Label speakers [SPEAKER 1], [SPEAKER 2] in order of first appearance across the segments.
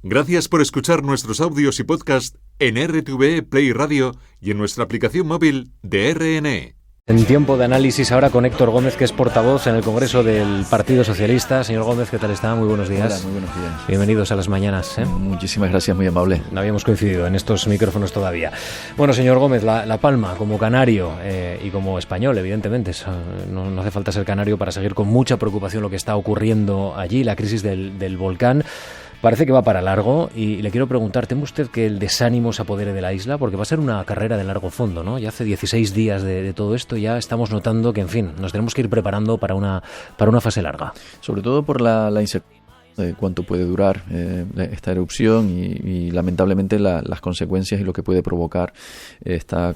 [SPEAKER 1] Gracias por escuchar nuestros audios y podcast en RTVE Play Radio y en nuestra aplicación móvil de RNE.
[SPEAKER 2] En tiempo de análisis ahora con Héctor Gómez, que es portavoz en el Congreso del Partido Socialista. Señor Gómez, ¿qué tal está? Muy buenos días.
[SPEAKER 3] Hola, muy buenos días.
[SPEAKER 2] Bienvenidos a las mañanas.
[SPEAKER 3] Muchísimas gracias, muy amable.
[SPEAKER 2] No habíamos coincidido en estos micrófonos todavía. Bueno, señor Gómez, La Palma, como canario y como español, evidentemente, no hace falta ser canario para seguir con mucha preocupación lo que está ocurriendo allí, la crisis del volcán. Parece que va para largo y le quiero preguntar, ¿teme usted que el desánimo se apodere de la isla? Porque va a ser una carrera de largo fondo, ¿no? Ya hace 16 días de todo esto, ya estamos notando que, en fin, nos tenemos que ir preparando para una fase larga.
[SPEAKER 3] Sobre todo por la incertidumbre de cuánto puede durar esta erupción y lamentablemente las consecuencias y lo que puede provocar esta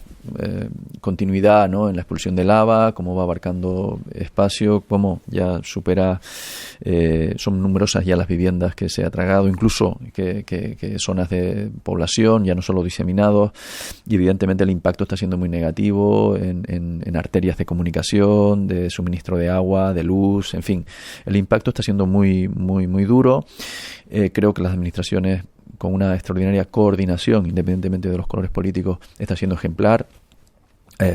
[SPEAKER 3] continuidad, ¿no?, en la expulsión de lava, cómo va abarcando espacio, cómo ya supera, son numerosas ya las viviendas que se ha tragado, incluso que zonas de población, ya no solo diseminados, y evidentemente el impacto está siendo muy negativo en arterias de comunicación, de suministro de agua, de luz, en fin, el impacto está siendo muy duro. Creo que las administraciones, con una extraordinaria coordinación, independientemente de los colores políticos, está siendo ejemplar.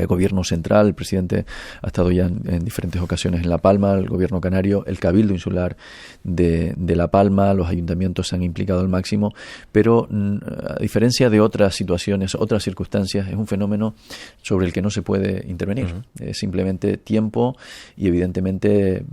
[SPEAKER 3] Gobierno central, el presidente ha estado ya en diferentes ocasiones en La Palma, el gobierno canario, el cabildo insular de La Palma, los ayuntamientos se han implicado al máximo, pero a diferencia de otras situaciones, otras circunstancias, es un fenómeno sobre el que no se puede intervenir. Es simplemente tiempo y evidentemente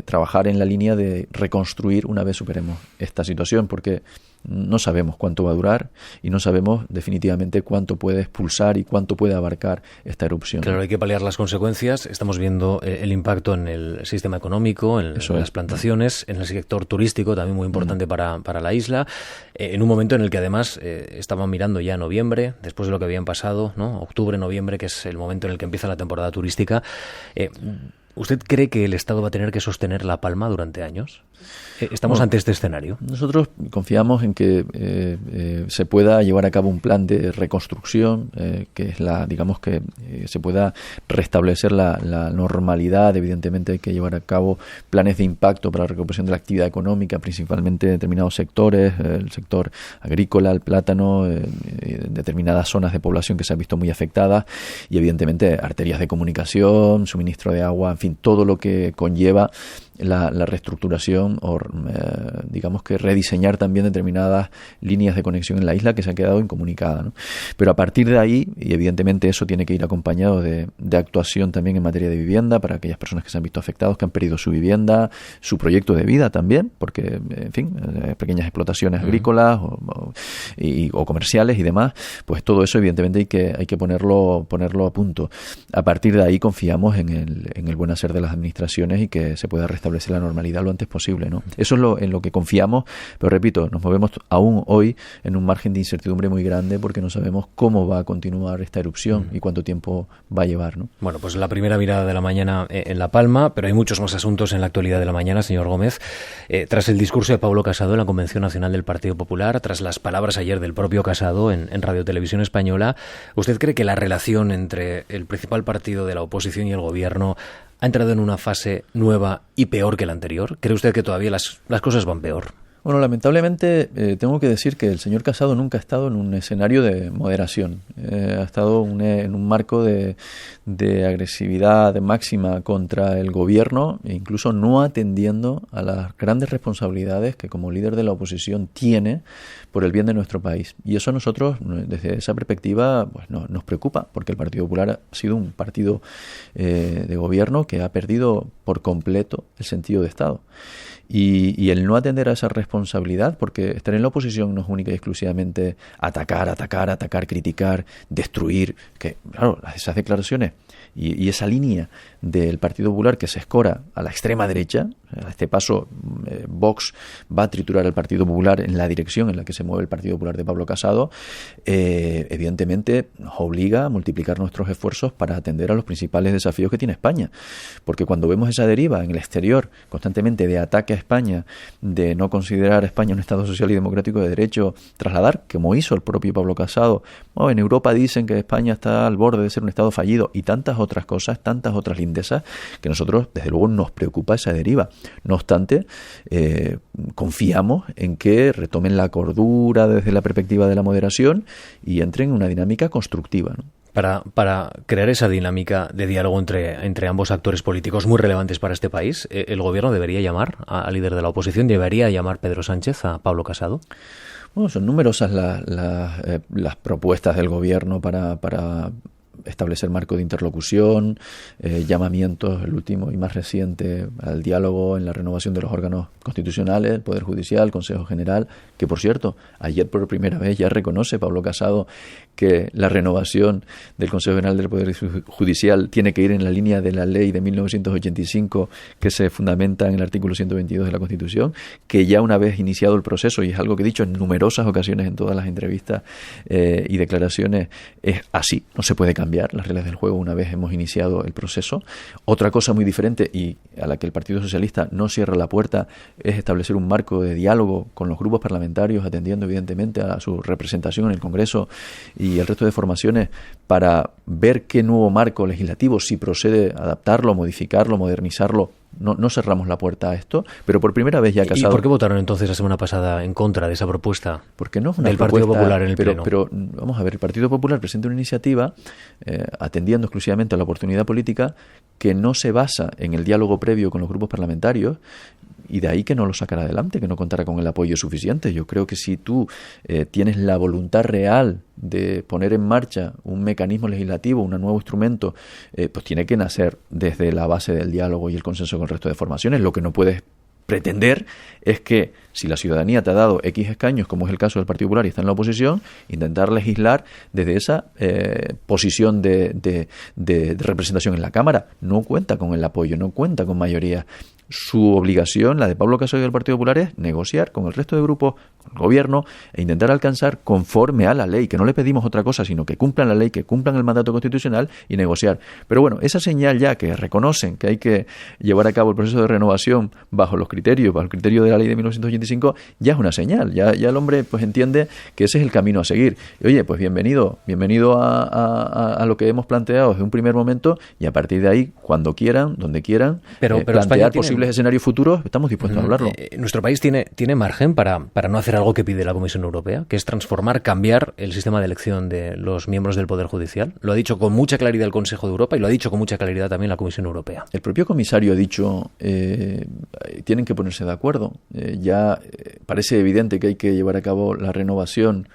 [SPEAKER 3] trabajar en la línea de reconstruir una vez superemos esta situación, porque no sabemos cuánto va a durar y no sabemos definitivamente cuánto puede expulsar y cuánto puede abarcar esta erupción.
[SPEAKER 2] Claro, hay que paliar las consecuencias. Estamos viendo el impacto en el sistema económico, en las plantaciones, en el sector turístico, también muy importante para la isla, en un momento en el que además estaban mirando ya noviembre, después de lo que habían pasado, ¿no? Octubre, noviembre, que es el momento en el que empieza la temporada turística. ¿Usted cree que el Estado va a tener que sostener La Palma durante años? ¿Estamos ante este escenario?
[SPEAKER 3] Nosotros confiamos en que se pueda llevar a cabo un plan de reconstrucción, que es que se pueda restablecer la normalidad. Evidentemente hay que llevar a cabo planes de impacto para la recuperación de la actividad económica, principalmente en determinados sectores, el sector agrícola, el plátano, determinadas zonas de población que se han visto muy afectadas y evidentemente arterias de comunicación, suministro de agua, en fin, todo lo que conlleva la reestructuración o digamos que rediseñar también determinadas líneas de conexión en la isla que se han quedado incomunicadas, ¿no? Pero a partir de ahí, y evidentemente eso tiene que ir acompañado de actuación también en materia de vivienda para aquellas personas que se han visto afectados, que han perdido su vivienda, su proyecto de vida también, porque, en fin, pequeñas explotaciones agrícolas o comerciales y demás, pues todo eso evidentemente hay que ponerlo a punto. A partir de ahí confiamos en el buen hacer de las administraciones y que se pueda restablecer la normalidad lo antes posible, ¿no? Eso es en lo que confiamos, pero repito, nos movemos aún hoy en un margen de incertidumbre muy grande porque no sabemos cómo va a continuar esta erupción y cuánto tiempo va a llevar, ¿no?
[SPEAKER 2] Bueno, pues la primera mirada de la mañana en La Palma, pero hay muchos más asuntos en la actualidad de la mañana, señor Gómez. Tras el discurso de Pablo Casado en la Convención Nacional del Partido Popular, tras las palabras ayer del propio Casado en Radio Televisión Española, ¿usted cree que la relación entre el principal partido de la oposición y el gobierno ha entrado en una fase nueva y peor que la anterior? ¿Cree usted que todavía las cosas van peor?
[SPEAKER 3] Bueno, lamentablemente tengo que decir que el señor Casado nunca ha estado en un escenario de moderación. Ha estado en un marco de agresividad máxima contra el gobierno e incluso no atendiendo a las grandes responsabilidades que como líder de la oposición tiene por el bien de nuestro país. Y eso a nosotros, desde esa perspectiva, pues nos preocupa, porque el Partido Popular ha sido un partido de gobierno que ha perdido por completo el sentido de Estado. Y el no atender a esa responsabilidad, porque estar en la oposición no es única y exclusivamente atacar, criticar, destruir, que claro, esas declaraciones y esa línea del Partido Popular que se escora a la extrema derecha, a este paso Vox va a triturar al Partido Popular en la dirección en la que se mueve el Partido Popular de Pablo Casado, evidentemente nos obliga a multiplicar nuestros esfuerzos para atender a los principales desafíos que tiene España, porque cuando vemos esa deriva en el exterior, constantemente de ataque a España, de no considerar a España un Estado social y democrático de derecho, trasladar, como hizo el propio Pablo Casado, en Europa dicen que España está al borde de ser un Estado fallido, y tantas otras cosas, tantas otras lindezas, que nosotros, desde luego, nos preocupa esa deriva. No obstante, confiamos en que retomen la cordura desde la perspectiva de la moderación y entren en una dinámica constructiva, ¿no?
[SPEAKER 2] Para crear esa dinámica de diálogo entre ambos actores políticos muy relevantes para este país, ¿el gobierno debería llamar al líder de la oposición? ¿Debería llamar Pedro Sánchez a Pablo Casado?
[SPEAKER 3] Bueno, son numerosas las propuestas del gobierno para establecer marco de interlocución, llamamientos, el último y más reciente, al diálogo en la renovación de los órganos constitucionales, el Poder Judicial, Consejo General, que por cierto, ayer por primera vez ya reconoce Pablo Casado que la renovación del Consejo General del Poder Judicial tiene que ir en la línea de la ley de 1985 que se fundamenta en el artículo 122 de la Constitución, que ya una vez iniciado el proceso, y es algo que he dicho en numerosas ocasiones en todas las entrevistas y declaraciones, es así, no se puede cambiar las reglas del juego una vez hemos iniciado el proceso. Otra cosa muy diferente y a la que el Partido Socialista no cierra la puerta es establecer un marco de diálogo con los grupos parlamentarios, atendiendo evidentemente a su representación en el Congreso y el resto de formaciones, para ver qué nuevo marco legislativo, si procede adaptarlo, modificarlo, modernizarlo. No cerramos la puerta a esto, pero por primera vez ya Casado...
[SPEAKER 2] ¿Y por qué votaron entonces la semana pasada en contra de esa propuesta?
[SPEAKER 3] Porque no es una
[SPEAKER 2] del
[SPEAKER 3] propuesta,
[SPEAKER 2] Partido Popular en el Pleno.
[SPEAKER 3] Pero vamos a ver, el Partido Popular presenta una iniciativa atendiendo exclusivamente a la oportunidad política que no se basa en el diálogo previo con los grupos parlamentarios, y de ahí que no lo sacará adelante, que no contará con el apoyo suficiente. Yo creo que si tú tienes la voluntad real de poner en marcha un mecanismo legislativo, un nuevo instrumento, pues tiene que nacer desde la base del diálogo y el consenso con el resto de formaciones. Lo que no puedes pretender es que, si la ciudadanía te ha dado X escaños, como es el caso del Partido Popular y está en la oposición, intentar legislar desde esa posición de representación en la Cámara. No cuenta con el apoyo, no cuenta con mayoría. Su obligación, la de Pablo Casado y del Partido Popular, es negociar con el resto de grupos, con el gobierno, e intentar alcanzar conforme a la ley, que no le pedimos otra cosa, sino que cumplan la ley, que cumplan el mandato constitucional y negociar. Pero bueno, esa señal ya que reconocen que hay que llevar a cabo el proceso de renovación bajo el criterio de la ley de 1985, ya es una señal. Ya el hombre pues entiende que ese es el camino a seguir. Y, oye, pues bienvenido a lo que hemos planteado desde un primer momento, y a partir de ahí, cuando quieran, donde quieran,
[SPEAKER 2] pero
[SPEAKER 3] plantear posibles escenarios futuros, estamos dispuestos a hablarlo.
[SPEAKER 2] ¿Nuestro país tiene margen para no hacer algo que pide la Comisión Europea, que es cambiar el sistema de elección de los miembros del Poder Judicial? Lo ha dicho con mucha claridad el Consejo de Europa y lo ha dicho con mucha claridad también la Comisión Europea.
[SPEAKER 3] El propio comisario ha dicho tienen que ponerse de acuerdo. Parece evidente que hay que llevar a cabo la renovación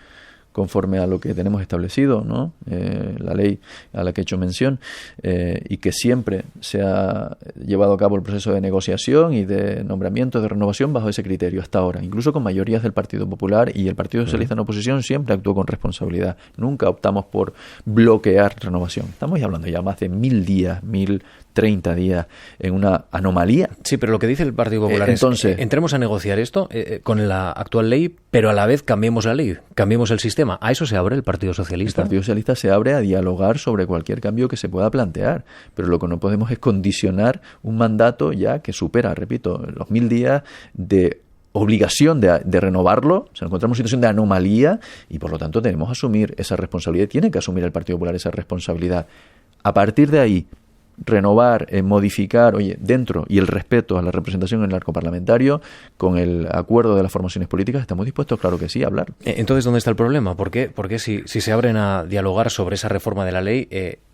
[SPEAKER 3] conforme a lo que tenemos establecido, ¿no? La ley a la que he hecho mención, y que siempre se ha llevado a cabo el proceso de negociación y de nombramiento, de renovación bajo ese criterio hasta ahora, incluso con mayorías del Partido Popular, y el Partido Socialista en oposición siempre actuó con responsabilidad. Nunca optamos por bloquear renovación. Estamos ya hablando ya más de 1000 días, 1030 días en una anomalía.
[SPEAKER 2] Sí, pero lo que dice el Partido Popular
[SPEAKER 3] entonces,
[SPEAKER 2] es entremos a negociar esto con la actual ley, pero a la vez cambiemos la ley, cambiemos el sistema. ¿A eso se abre el Partido Socialista?
[SPEAKER 3] El Partido Socialista se abre a dialogar sobre cualquier cambio que se pueda plantear, pero lo que no podemos es condicionar un mandato ya que supera, repito, los 1000 días de obligación de renovarlo. O sea, encontramos una situación de anomalía y por lo tanto debemos asumir esa responsabilidad. Tiene que asumir el Partido Popular esa responsabilidad. A partir de ahí, renovar, modificar, dentro y el respeto a la representación en el arco parlamentario, con el acuerdo de las formaciones políticas, estamos dispuestos, claro que sí, a hablar.
[SPEAKER 2] Entonces, ¿dónde está el problema? ¿Por qué si se abren a dialogar sobre esa reforma de la ley,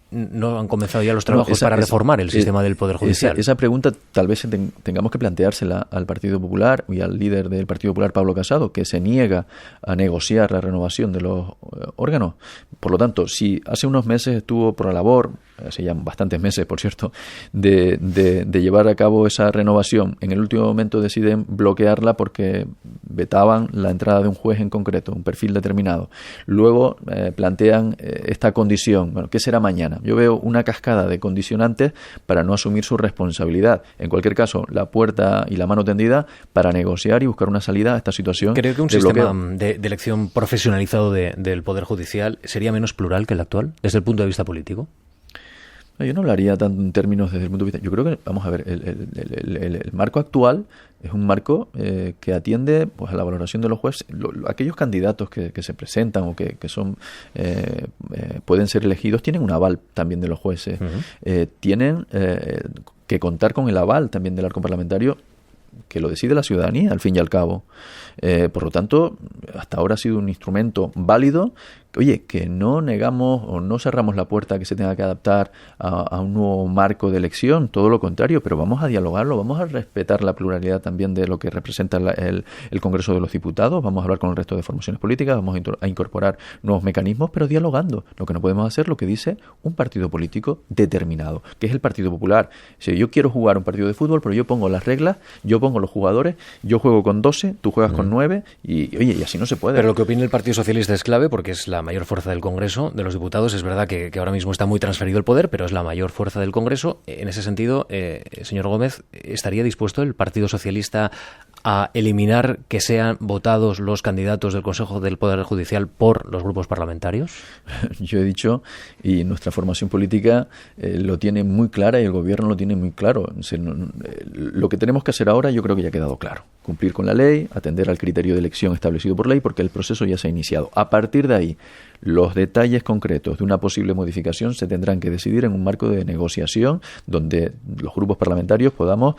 [SPEAKER 2] no han comenzado ya los trabajos para reformar el sistema del Poder Judicial?
[SPEAKER 3] Esa pregunta tal vez tengamos que planteársela al Partido Popular y al líder del Partido Popular, Pablo Casado, que se niega a negociar la renovación de los órganos. Por lo tanto, si hace unos meses estuvo por la labor, hace ya bastantes meses, por cierto, de llevar a cabo esa renovación, en el último momento deciden bloquearla porque vetaban la entrada de un juez en concreto, un perfil determinado. Luego plantean esta condición. Bueno, ¿qué será mañana? Yo veo una cascada de condicionantes para no asumir su responsabilidad. En cualquier caso, la puerta y la mano tendida para negociar y buscar una salida a esta situación.
[SPEAKER 2] ¿Creo que un sistema de elección profesionalizado del Poder Judicial sería menos plural que el actual, desde el punto de vista político?
[SPEAKER 3] Yo no hablaría tanto en términos desde el punto de vista. Yo creo que, vamos a ver, el marco actual es un marco que atiende pues a la valoración de los jueces. Aquellos candidatos que se presentan o que son pueden ser elegidos tienen un aval también de los jueces. Uh-huh. Tienen que contar con el aval también del arco parlamentario, que lo decide la ciudadanía, al fin y al cabo. Por lo tanto, hasta ahora ha sido un instrumento válido. Oye, que no negamos o no cerramos la puerta a que se tenga que adaptar a un nuevo marco de elección, todo lo contrario, pero vamos a dialogarlo, vamos a respetar la pluralidad también de lo que representa el Congreso de los Diputados, vamos a hablar con el resto de formaciones políticas, vamos a incorporar nuevos mecanismos, pero dialogando. Lo que no podemos hacer, lo que dice un partido político determinado, que es el Partido Popular. Si yo quiero jugar un partido de fútbol, pero yo pongo las reglas, yo pongo los jugadores, yo juego con 12, tú juegas con 9, y oye, y así no se puede.
[SPEAKER 2] Pero lo que opina el Partido Socialista es clave, porque es la mayor fuerza del Congreso, de los diputados. Es verdad que ahora mismo está muy transferido el poder, pero es la mayor fuerza del Congreso. En ese sentido, señor Gómez, ¿estaría dispuesto el Partido Socialista a eliminar que sean votados los candidatos del Consejo del Poder Judicial por los grupos parlamentarios?
[SPEAKER 3] Yo he dicho, y nuestra formación política lo tiene muy clara y el Gobierno lo tiene muy claro. Lo que tenemos que hacer ahora yo creo que ya ha quedado claro. Cumplir con la ley, atender al criterio de elección establecido por ley, porque el proceso ya se ha iniciado. A partir de ahí, los detalles concretos de una posible modificación se tendrán que decidir en un marco de negociación donde los grupos parlamentarios podamos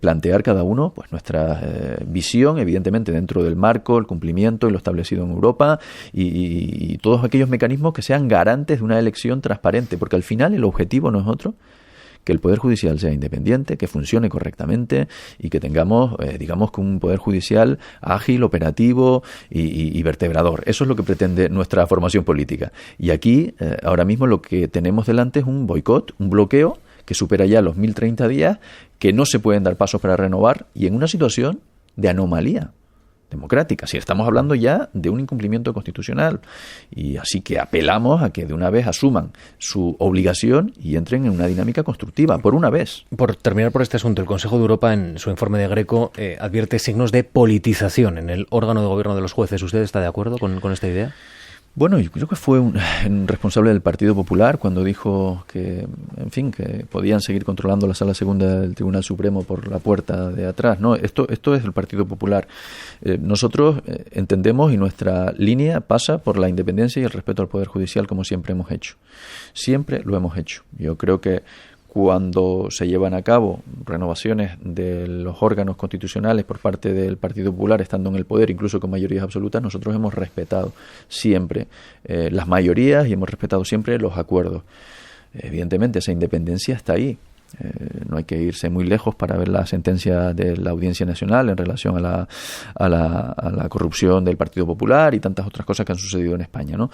[SPEAKER 3] plantear cada uno pues nuestra visión, evidentemente dentro del marco, el cumplimiento y lo establecido en Europa y todos aquellos mecanismos que sean garantes de una elección transparente, porque al final el objetivo no es otro que el Poder Judicial sea independiente, que funcione correctamente y que tengamos, digamos, que un Poder Judicial ágil, operativo y vertebrador. Eso es lo que pretende nuestra formación política. Y aquí, ahora mismo, lo que tenemos delante es un boicot, un bloqueo que supera ya los 1030 días, que no se pueden dar pasos para renovar y en una situación de anomalía democrática. Si estamos hablando ya de un incumplimiento constitucional y así que apelamos a que de una vez asuman su obligación y entren en una dinámica constructiva, por una vez.
[SPEAKER 2] Por terminar por este asunto, el Consejo de Europa en su informe de Greco advierte signos de politización en el órgano de gobierno de los jueces. ¿Usted está de acuerdo con esta idea?
[SPEAKER 3] Bueno, yo creo que fue un responsable del Partido Popular cuando dijo que, en fin, que podían seguir controlando la Sala Segunda del Tribunal Supremo por la puerta de atrás. No, esto es el Partido Popular. Nosotros entendemos y nuestra línea pasa por la independencia y el respeto al Poder Judicial, como siempre hemos hecho. Siempre lo hemos hecho. Yo creo que cuando se llevan a cabo renovaciones de los órganos constitucionales por parte del Partido Popular, estando en el poder, incluso con mayorías absolutas, nosotros hemos respetado siempre las mayorías y hemos respetado siempre los acuerdos. Evidentemente, esa independencia está ahí. No hay que irse muy lejos para ver la sentencia de la Audiencia Nacional en relación a la corrupción del Partido Popular y tantas otras cosas que han sucedido en España, ¿no?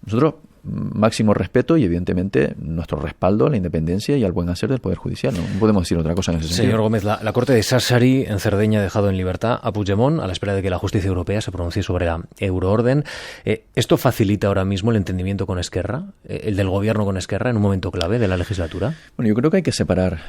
[SPEAKER 3] Nosotros, máximo respeto y evidentemente nuestro respaldo a la independencia y al buen hacer del Poder Judicial. No podemos decir otra cosa en ese sentido.
[SPEAKER 2] Señor Gómez, la Corte de Sassari en Cerdeña ha dejado en libertad a Puigdemont a la espera de que la justicia europea se pronuncie sobre la euroorden. ¿Esto facilita ahora mismo el entendimiento con Esquerra, el del gobierno con Esquerra, en un momento clave de la legislatura?
[SPEAKER 3] Bueno, yo creo que hay que separar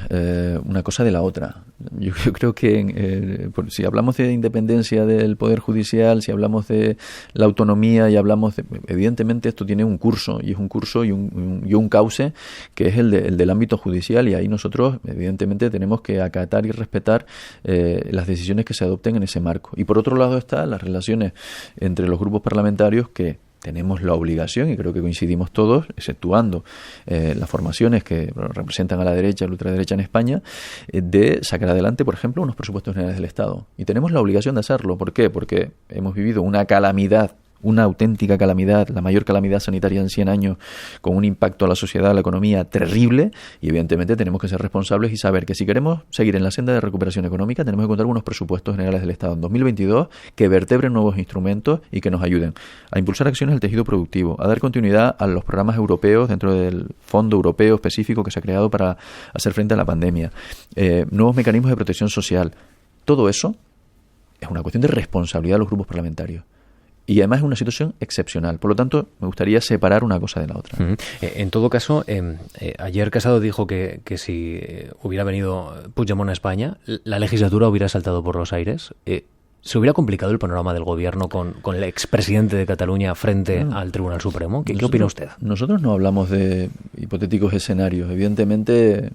[SPEAKER 3] una cosa de la otra. Yo creo que si hablamos de independencia del Poder Judicial, si hablamos de la autonomía y hablamos de... Evidentemente esto tiene un curso, y es un curso y un cauce que es el del ámbito judicial, y ahí nosotros evidentemente tenemos que acatar y respetar las decisiones que se adopten en ese marco. Y por otro lado están las relaciones entre los grupos parlamentarios que tenemos la obligación, y creo que coincidimos todos, exceptuando las formaciones que representan a la derecha, a la ultraderecha en España, de sacar adelante, por ejemplo, unos presupuestos generales del Estado. Y tenemos la obligación de hacerlo. ¿Por qué? Porque hemos vivido una calamidad, una auténtica calamidad, la mayor calamidad sanitaria en 100 años, con un impacto a la sociedad, a la economía terrible, y evidentemente tenemos que ser responsables y saber que si queremos seguir en la senda de recuperación económica tenemos que contar con unos presupuestos generales del Estado en 2022 que vertebren nuevos instrumentos y que nos ayuden a impulsar acciones del tejido productivo, a dar continuidad a los programas europeos dentro del Fondo Europeo específico que se ha creado para hacer frente a la pandemia, nuevos mecanismos de protección social. Todo eso es una cuestión de responsabilidad de los grupos parlamentarios. Y además es una situación excepcional. Por lo tanto, me gustaría separar una cosa de la otra.
[SPEAKER 2] En todo caso, ayer Casado dijo que si hubiera venido Puigdemont a España, la legislatura hubiera saltado por los aires. ¿Se hubiera complicado el panorama del gobierno con el expresidente de Cataluña frente al Tribunal Supremo? ¿Qué opina usted?
[SPEAKER 3] Nosotros no hablamos de hipotéticos escenarios. Evidentemente,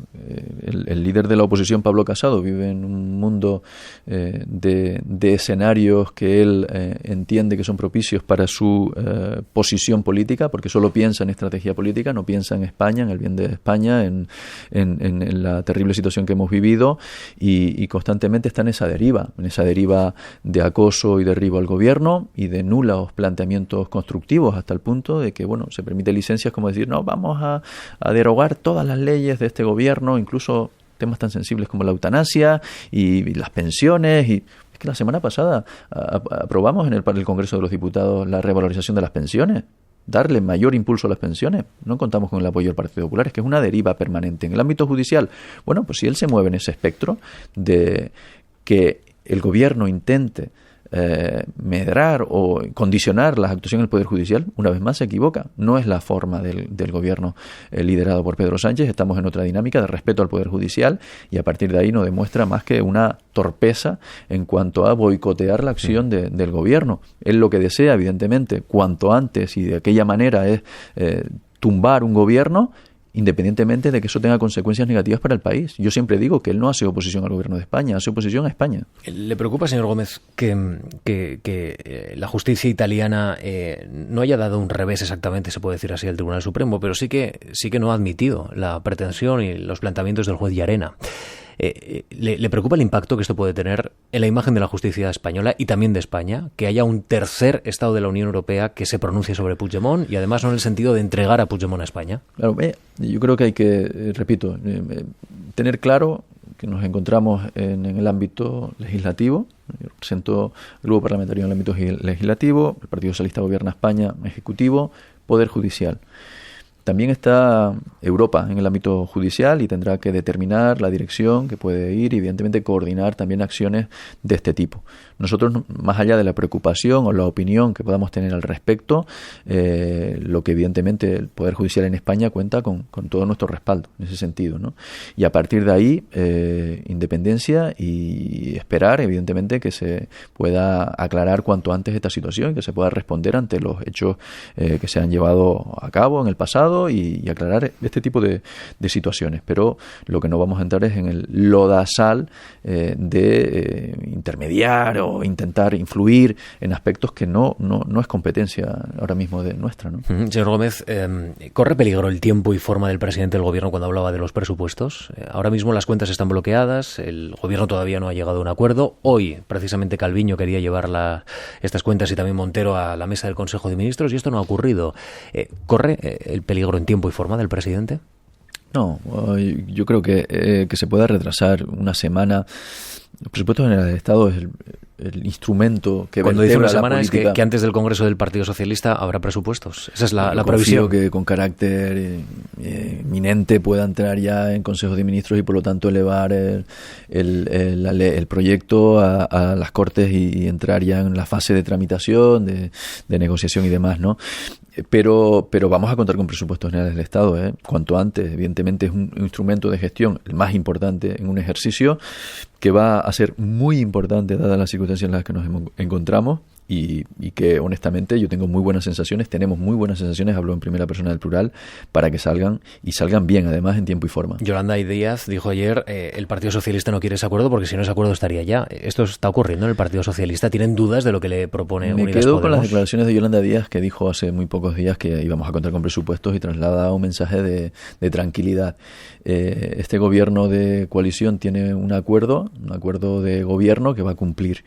[SPEAKER 3] el líder de la oposición, Pablo Casado, vive en un mundo de escenarios que él entiende que son propicios para su posición política, porque solo piensa en estrategia política, no piensa en España, en el bien de España, en la terrible situación que hemos vivido, y constantemente está en esa deriva de acoso y derribo al gobierno y de nulos planteamientos constructivos, hasta el punto de que, bueno, se permite licencias como decir, no, vamos a derogar todas las leyes de este gobierno, incluso temas tan sensibles como la eutanasia y las pensiones. Y es que la semana pasada aprobamos en el Congreso de los Diputados la revalorización de las pensiones, darle mayor impulso a las pensiones. No contamos con el apoyo del Partido Popular, es que es una deriva permanente. En el ámbito judicial, bueno, pues si él se mueve en ese espectro de que el gobierno intente medrar o condicionar las actuaciones del Poder Judicial, una vez más se equivoca. No es la forma del gobierno liderado por Pedro Sánchez. Estamos en otra dinámica de respeto al Poder Judicial, y a partir de ahí no demuestra más que una torpeza en cuanto a boicotear la acción del gobierno. Él lo que desea, evidentemente, cuanto antes y de aquella manera, es tumbar un gobierno, independientemente de que eso tenga consecuencias negativas para el país. Yo siempre digo que él no hace oposición al gobierno de España, hace oposición a España.
[SPEAKER 2] ¿Le preocupa, señor Gómez, que la justicia italiana no haya dado un revés exactamente, se puede decir así, al Tribunal Supremo, pero sí que no ha admitido la pretensión y los planteamientos del juez Llarena? ¿Le preocupa el impacto que esto puede tener en la imagen de la justicia española y también de España, que haya un tercer Estado de la Unión Europea que se pronuncie sobre Puigdemont, y además no en el sentido de entregar a Puigdemont a España?
[SPEAKER 3] Claro, yo creo que hay que, repito, tener claro que nos encontramos en el ámbito legislativo. Yo represento el grupo parlamentario en el ámbito legislativo, el Partido Socialista gobierna España, ejecutivo, Poder Judicial. También está Europa en el ámbito judicial y tendrá que determinar la dirección que puede ir y, evidentemente, coordinar también acciones de este tipo. Nosotros, más allá de la preocupación o la opinión que podamos tener al respecto, lo que evidentemente el Poder Judicial en España cuenta con todo nuestro respaldo en ese sentido, ¿no? Y a partir de ahí, independencia y esperar, evidentemente, que se pueda aclarar cuanto antes esta situación y que se pueda responder ante los hechos que se han llevado a cabo en el pasado, y aclarar este tipo de situaciones. Pero lo que no vamos a entrar es en el lodazal de intermediar o intentar influir en aspectos que no es competencia ahora mismo de nuestra, ¿no?
[SPEAKER 2] Señor Gómez, ¿corre peligro el tiempo y forma del presidente del gobierno cuando hablaba de los presupuestos? Ahora mismo las cuentas están bloqueadas, el gobierno todavía no ha llegado a un acuerdo. Hoy, precisamente, Calviño quería llevar estas cuentas y también Montero a la mesa del Consejo de Ministros, y esto no ha ocurrido. ¿Corre el peligro en tiempo y forma del presidente?
[SPEAKER 3] No, yo creo que se pueda retrasar una semana. Los presupuestos generales del Estado es el instrumento que
[SPEAKER 2] cuando dice una semana es que antes del Congreso del Partido Socialista habrá presupuestos. Esa es la previsión.
[SPEAKER 3] Que con carácter inminente pueda entrar ya en Consejo de Ministros y por lo tanto elevar el proyecto a las Cortes y entrar ya en la fase de tramitación, de negociación y demás, ¿no? Pero vamos a contar con presupuestos generales del Estado, cuanto antes. Evidentemente es un instrumento de gestión el más importante en un ejercicio que va a ser muy importante dadas las circunstancias en las que nos encontramos y que honestamente yo tengo muy buenas sensaciones, tenemos muy buenas sensaciones, hablo en primera persona del plural, para que salgan bien, además en tiempo y forma.
[SPEAKER 2] Yolanda Díaz dijo ayer, el Partido Socialista no quiere ese acuerdo porque si no ese acuerdo estaría ya. Esto está ocurriendo en el Partido Socialista, ¿tienen dudas de lo que le propone Unidas Podemos?
[SPEAKER 3] Me quedo con las declaraciones de Yolanda Díaz, que dijo hace muy pocos días que íbamos a contar con presupuestos, y traslada un mensaje de tranquilidad. Este gobierno de coalición tiene un acuerdo de gobierno que va a cumplir.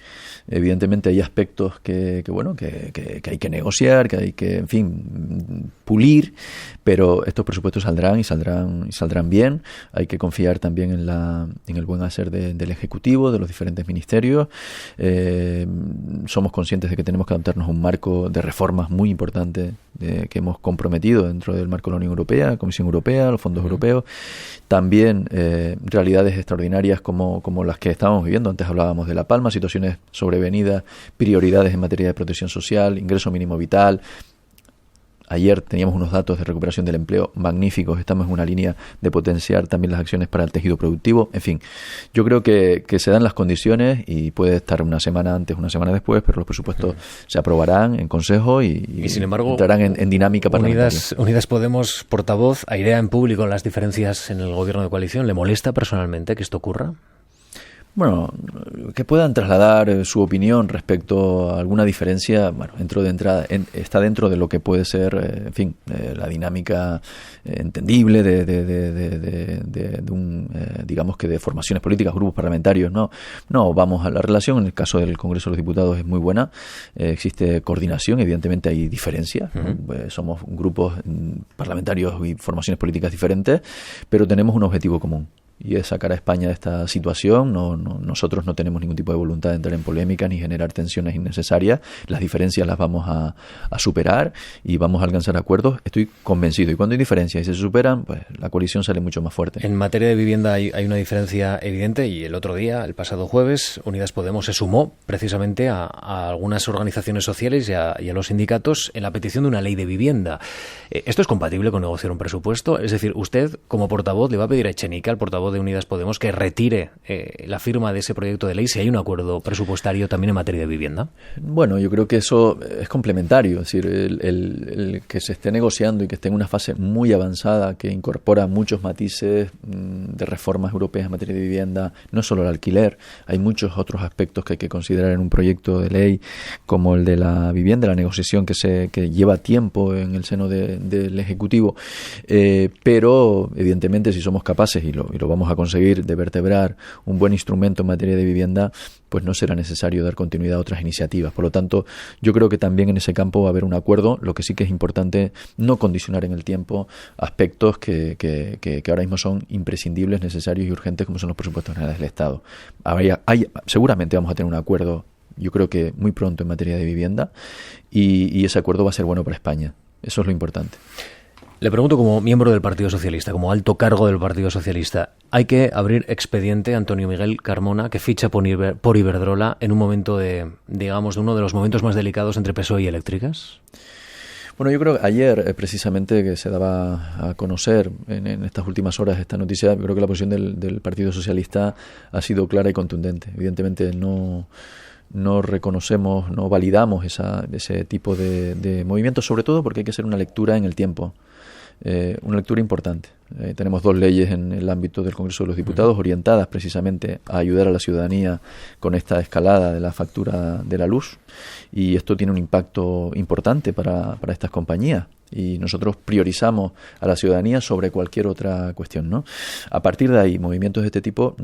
[SPEAKER 3] Evidentemente hay aspectos que hay que negociar, que hay que, en fin, pulir, pero estos presupuestos saldrán bien. Hay que confiar también en el buen hacer del Ejecutivo, de los diferentes ministerios. Somos conscientes de que tenemos que adaptarnos a un marco de reformas muy importante que hemos comprometido dentro del marco de la Unión Europea, la Comisión Europea, los fondos europeos. También realidades extraordinarias como las que estábamos viviendo. Antes hablábamos de La Palma, situaciones sobrevenidas, prioridades en materia de protección social, ingreso mínimo vital. Ayer teníamos unos datos de recuperación del empleo magníficos. Estamos en una línea de potenciar también las acciones para el tejido productivo. En fin, yo creo que se dan las condiciones y puede estar una semana antes, una semana después, pero los presupuestos se aprobarán en Consejo y
[SPEAKER 2] sin embargo,
[SPEAKER 3] entrarán en dinámica parlamentaria.
[SPEAKER 2] Unidas Podemos, portavoz, airea en público las diferencias en el gobierno de coalición. ¿Le molesta personalmente que esto ocurra?
[SPEAKER 3] Bueno, que puedan trasladar su opinión respecto a alguna diferencia, bueno, está dentro de lo que puede ser, en fin, la dinámica entendible de un, digamos que de formaciones políticas, grupos parlamentarios. No, vamos a la relación. En el caso del Congreso de los Diputados es muy buena, existe coordinación, evidentemente hay diferencias, somos grupos parlamentarios y formaciones políticas diferentes, pero tenemos un objetivo común. Y es sacar a España de esta situación. Nosotros no tenemos ningún tipo de voluntad de entrar en polémica ni generar tensiones innecesarias. Las diferencias las vamos a superar y vamos a alcanzar acuerdos. Estoy convencido. Y cuando hay diferencias y se superan, pues la coalición sale mucho más fuerte.
[SPEAKER 2] En materia de vivienda hay una diferencia evidente y el otro día, el pasado jueves, Unidas Podemos se sumó precisamente a algunas organizaciones sociales y a los sindicatos en la petición de una ley de vivienda. ¿Esto es compatible con negociar un presupuesto? Es decir, usted como portavoz le va a pedir a Echenique, al portavoz de Unidas Podemos, que retire la firma de ese proyecto de ley si hay un acuerdo presupuestario también en materia de vivienda.
[SPEAKER 3] Bueno, yo creo que eso es complementario, es decir, el que se esté negociando y que esté en una fase muy avanzada que incorpora muchos matices de reformas europeas en materia de vivienda, no solo el alquiler, hay muchos otros aspectos que hay que considerar en un proyecto de ley como el de la vivienda, la negociación que lleva tiempo en el seno del Ejecutivo, pero evidentemente si somos capaces y lo vamos a conseguir de vertebrar un buen instrumento en materia de vivienda, pues no será necesario dar continuidad a otras iniciativas. Por lo tanto, yo creo que también en ese campo va a haber un acuerdo. Lo que sí que es importante no condicionar en el tiempo aspectos que ahora mismo son imprescindibles, necesarios y urgentes, como son los presupuestos generales del Estado. Seguramente vamos a tener un acuerdo, yo creo que muy pronto, en materia de vivienda, y ese acuerdo va a ser bueno para España. Eso es lo importante.
[SPEAKER 2] Le pregunto, como miembro del Partido Socialista, como alto cargo del Partido Socialista, ¿hay que abrir expediente Antonio Miguel Carmona, que ficha por Iberdrola en un momento de uno de los momentos más delicados entre PSOE y Eléctricas?
[SPEAKER 3] Bueno, yo creo que ayer, precisamente, que se daba a conocer en estas últimas horas esta noticia, yo creo que la posición del Partido Socialista ha sido clara y contundente. Evidentemente no reconocemos, no validamos ese tipo de movimientos, sobre todo porque hay que hacer una lectura en el tiempo. Una lectura importante. Tenemos dos leyes en el ámbito del Congreso de los Diputados orientadas precisamente a ayudar a la ciudadanía con esta escalada de la factura de la luz, y esto tiene un impacto importante para estas compañías, y nosotros priorizamos a la ciudadanía sobre cualquier otra cuestión, ¿no? A partir de ahí, movimientos de este tipo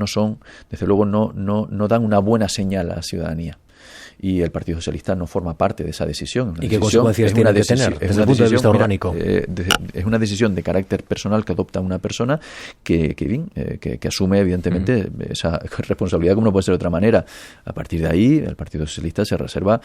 [SPEAKER 3] desde luego no dan una buena señal a la ciudadanía. Y el Partido Socialista no forma parte de esa decisión.
[SPEAKER 2] ¿Y qué consecuencias tiene que tener desde el punto de vista orgánico?
[SPEAKER 3] Es una decisión de carácter personal que adopta una persona que asume, evidentemente, esa responsabilidad, como no puede ser de otra manera. A partir de ahí, el Partido Socialista se reserva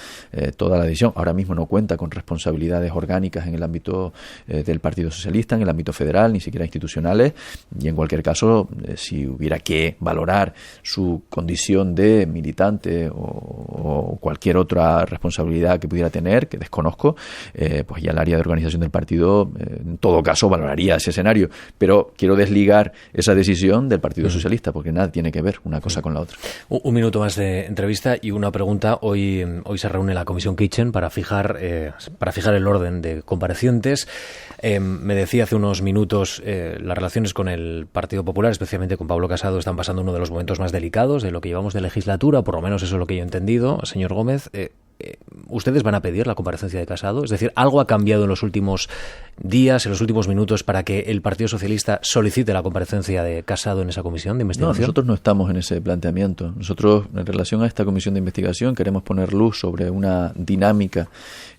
[SPEAKER 3] toda la decisión. Ahora mismo no cuenta con responsabilidades orgánicas en el ámbito del Partido Socialista, en el ámbito federal, ni siquiera institucionales. Y en cualquier caso, si hubiera que valorar su condición de militante o cualquier otra responsabilidad que pudiera tener, que desconozco, pues ya el área de organización del partido en todo caso valoraría ese escenario, pero quiero desligar esa decisión del Partido Socialista porque nada tiene que ver una cosa con la otra.
[SPEAKER 2] Un minuto más de entrevista y una pregunta. Hoy se reúne la Comisión Kitchen para fijar el orden de comparecientes. Me decía hace unos minutos, las relaciones con el Partido Popular, especialmente con Pablo Casado, están pasando uno de los momentos más delicados de lo que llevamos de legislatura, por lo menos eso es lo que yo he entendido. Señor Gómez, ¿ustedes van a pedir la comparecencia de Casado? Es decir, ¿algo ha cambiado en los últimos días, en los últimos minutos, para que el Partido Socialista solicite la comparecencia de Casado en esa comisión de investigación?
[SPEAKER 3] No, nosotros no estamos en ese planteamiento. Nosotros, en relación a esta comisión de investigación, queremos poner luz sobre una dinámica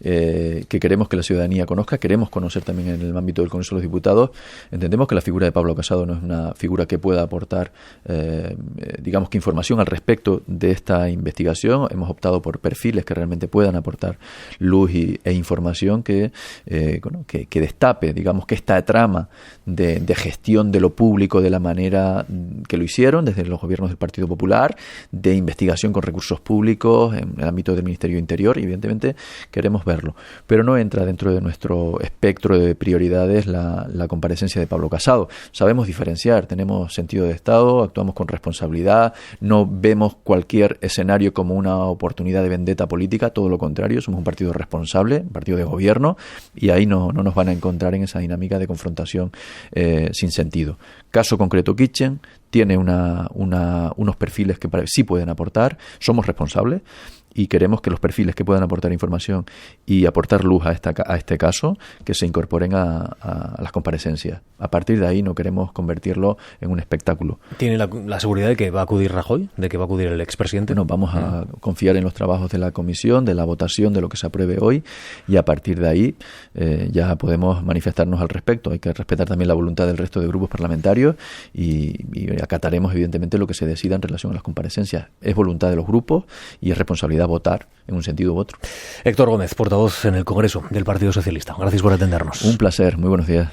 [SPEAKER 3] que queremos que la ciudadanía conozca, queremos conocer también en el ámbito del Congreso de los Diputados. Entendemos que la figura de Pablo Casado no es una figura que pueda aportar, digamos que información al respecto de esta investigación. Hemos optado por perfiles que realmente realmente puedan aportar luz e información que destape, digamos, que esta trama de gestión de lo público de la manera que lo hicieron desde los gobiernos del Partido Popular, de investigación con recursos públicos en el ámbito del Ministerio Interior, y evidentemente queremos verlo. Pero no entra dentro de nuestro espectro de prioridades la comparecencia de Pablo Casado. Sabemos diferenciar, tenemos sentido de Estado, actuamos con responsabilidad, no vemos cualquier escenario como una oportunidad de vendetta política, todo lo contrario, somos un partido responsable, un partido de gobierno, y ahí no nos van a encontrar en esa dinámica de confrontación sin sentido. Caso concreto Kitchen tiene unos perfiles que sí pueden aportar, somos responsables y queremos que los perfiles que puedan aportar información y aportar luz a este caso, que se incorporen a las comparecencias. A partir de ahí no queremos convertirlo en un espectáculo.
[SPEAKER 2] ¿Tiene la seguridad de que va a acudir Rajoy, de que va a acudir el expresidente?
[SPEAKER 3] Bueno, vamos a confiar en los trabajos de la comisión, de la votación de lo que se apruebe hoy, y a partir de ahí ya podemos manifestarnos al respecto. Hay que respetar también la voluntad del resto de grupos parlamentarios y acataremos evidentemente lo que se decida en relación a las comparecencias. Es voluntad de los grupos y es responsabilidad votar en un sentido u otro.
[SPEAKER 2] Héctor Gómez, portavoz en el Congreso del Partido Socialista. Gracias por atendernos.
[SPEAKER 3] Un placer, muy buenos días.